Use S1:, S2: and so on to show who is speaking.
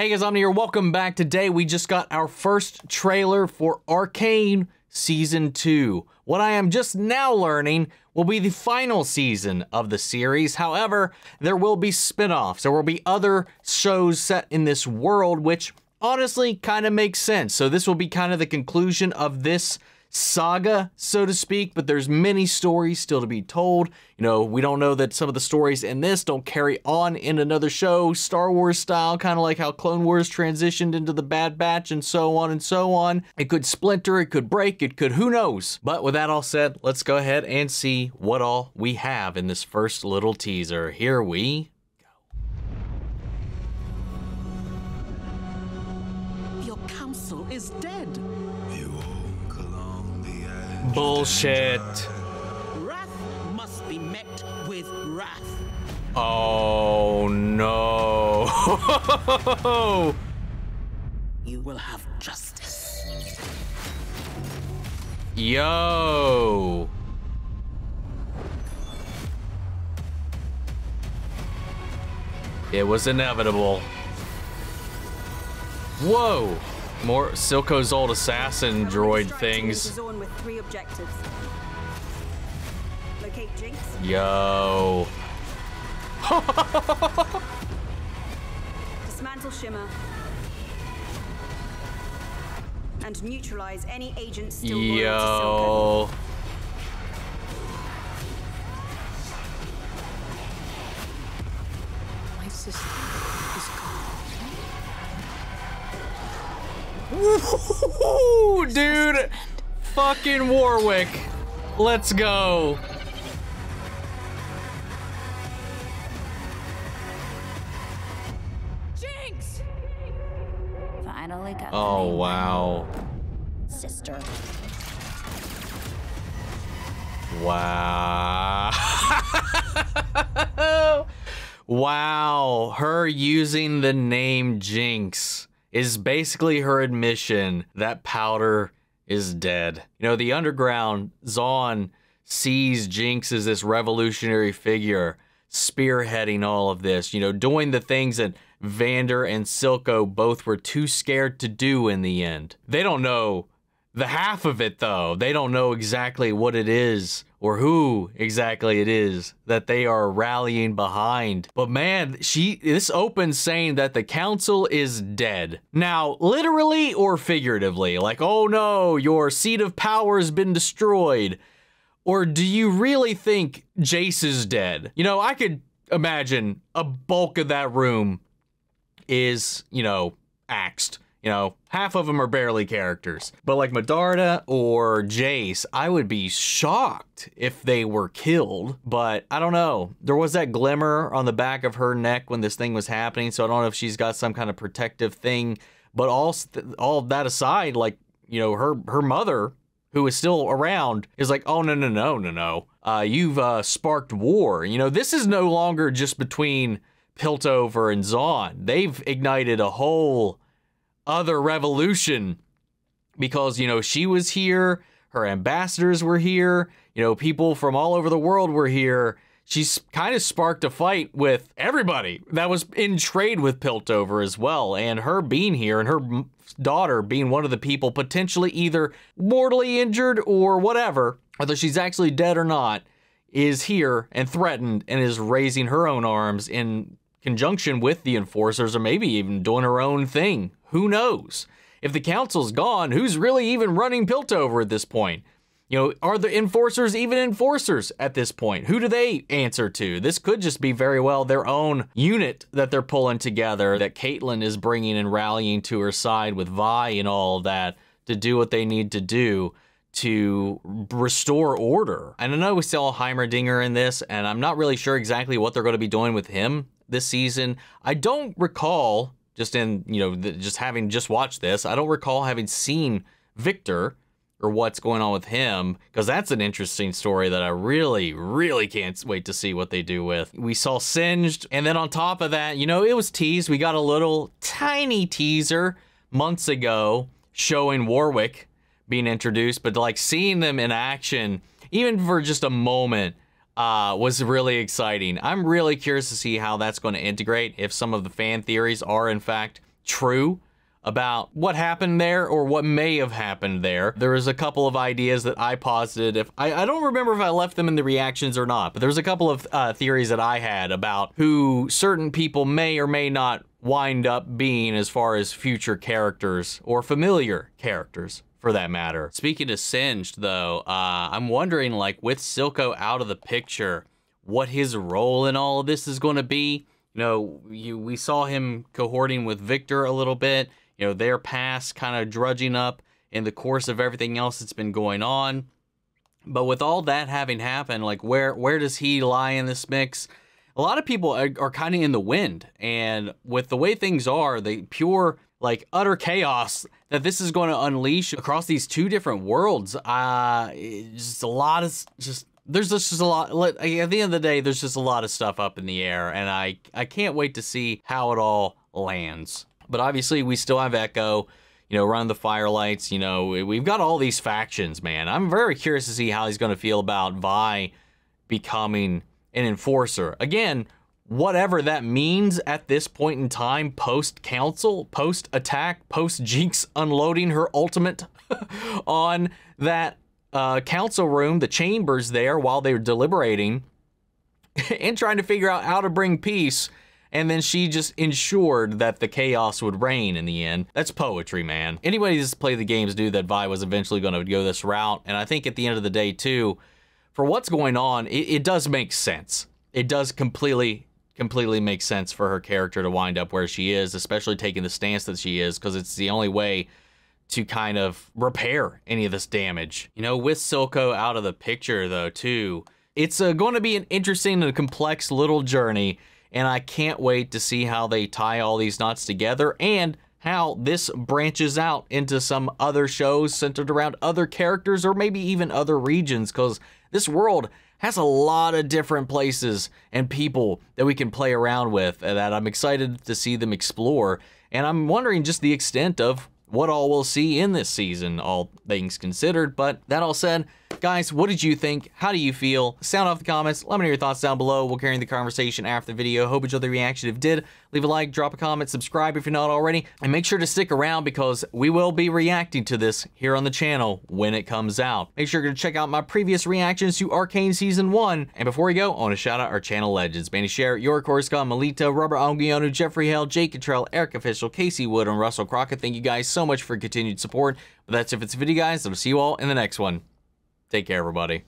S1: Hey guys, I'm here. Welcome back. Today we just got our first trailer for Arcane Season 2. What I am just now learning will be the final season of the series. However, there will be spin-offs. There will be other shows set in this world, which honestly kind of makes sense. So this will be kind of the conclusion of this saga, so to speak, but there's many stories still to be told. You know, we don't know that some of the stories in this don't carry on in another show, Star Wars style, kind of like how Clone Wars transitioned into the Bad Batch and so on and so on. It could splinter, it could break, it could, who knows? But with that all said, let's go ahead and see what all we have in this first little teaser. Here we
S2: go. Your council is dead.
S1: Bullshit.
S2: Wrath must be met with wrath.
S1: Oh no.
S2: You will have justice.
S1: Yo. It was inevitable. Whoa. More Silco's old assassin droid things.
S3: With 3 objectives. Locate Jinx.
S1: Yo.
S3: Dismantle Shimmer. And neutralize any agents still loyal to Silco.
S2: My sister is gone.
S1: Woo, dude, fucking Warwick, let's go.
S2: Jinx!
S4: Finally got
S1: Oh wow.
S4: Sister.
S1: Wow. Wow, her using the name Jinx is basically her admission that Powder is dead. You know, the underground, Zaun sees Jinx as this revolutionary figure spearheading all of this, you know, doing the things that Vander and Silco both were too scared to do in the end. They don't know the half of it though. They don't know exactly what it is or who exactly it is that they are rallying behind. But man, this opens saying that the council is dead. Now, literally or figuratively, like, oh no, your seat of power has been destroyed. Or do you really think Jace is dead? You know, I could imagine a bulk of that room is, you know, axed. You know, half of them are barely characters. But like Medarda or Jace, I would be shocked if they were killed. But I don't know. There was that glimmer on the back of her neck when this thing was happening. So I don't know if she's got some kind of protective thing. But all of that aside, like, you know, her mother, who is still around, is like, oh, no. You've sparked war. You know, this is no longer just between Piltover and Zaun. They've ignited a whole other revolution because, you know, she was here, her ambassadors were here, you know, people from all over the world were here. She's kind of sparked a fight with everybody that was in trade with Piltover as well, and her being here and her daughter being one of the people potentially either mortally injured or whatever, whether she's actually dead or not, is here and threatened and is raising her own arms in conjunction with the enforcers, or maybe even doing her own thing. Who knows? If the council's gone, who's really even running Piltover at this point? You know, are the enforcers even enforcers at this point? Who do they answer to? This could just be very well their own unit that they're pulling together, that Caitlyn is bringing and rallying to her side with Vi and all of that to do what they need to do to restore order. And I know we saw Heimerdinger in this, and I'm not really sure exactly what they're going to be doing with him this season. I don't recall, just in, you know, just having just watched this, I don't recall having seen Victor or what's going on with him, because that's an interesting story that I really can't wait to see what they do with. We saw Singed, and then on top of that, you know, it was teased. We got a little tiny teaser months ago showing Warwick being introduced, but like seeing them in action, even for just a moment, was really exciting. I'm really curious to see how that's going to integrate, if some of the fan theories are in fact true about what happened there or what may have happened there. There was a couple of ideas that I posited. If I don't remember if I left them in the reactions or not, but there's a couple of theories that I had about who certain people may or may not wind up being as far as future characters or familiar characters for that matter. Speaking of Singed though, I'm wondering, like, with Silco out of the picture, what his role in all of this is going to be. You know, we saw him cohorting with Victor a little bit. You know, their past kind of drudging up in the course of everything else that's been going on. But with all that having happened, like, where does he lie in this mix? A lot of people are kind of in the wind. And with the way things are, the pure, like, utter chaos that this is going to unleash across these two different worlds, just a lot of, there's just a lot, at the end of the day, there's just a lot of stuff up in the air. And I can't wait to see how it all lands. But obviously, we still have Echo, you know, run the Firelights. You know, we've got all these factions, man. I'm very curious to see how he's going to feel about Vi becoming an enforcer. Again, whatever that means at this point in time, post-council, post-attack, post-Jinx unloading her ultimate on that council room, the chambers there, while they were deliberating and trying to figure out how to bring peace. And then she just ensured that the chaos would reign in the end. That's poetry, man. Anybody that's played the games knew that Vi was eventually going to go this route. And I think at the end of the day, too, for what's going on, it does make sense. It does completely make sense for her character to wind up where she is, especially taking the stance that she is, because it's the only way to kind of repair any of this damage. You know, with Silco out of the picture, though, too, it's going to be an interesting and complex little journey. And I can't wait to see how they tie all these knots together and how this branches out into some other shows centered around other characters or maybe even other regions, because this world has a lot of different places and people that we can play around with that I'm excited to see them explore. And I'm wondering just the extent of what all we'll see in this season, all things considered. But that all said, guys, what did you think? How do you feel? Sound off the comments. Let me know your thoughts down below. We'll carry the conversation after the video. Hope you enjoyed the reaction. If you did, leave a like, drop a comment, subscribe if you're not already, and make sure to stick around because we will be reacting to this here on the channel when it comes out. Make sure to check out my previous reactions to Arcane Season 1. And before we go, I want to shout out our channel legends. Banny Share, York Coruscant, Melita, Robert Ongionu, Jeffrey Hale, Jake Cottrell, Eric Official, Casey Wood, and Russell Crockett. Thank you guys so much for continued support. But that's it for this video, guys. I'll see you all in the next one. Take care, everybody.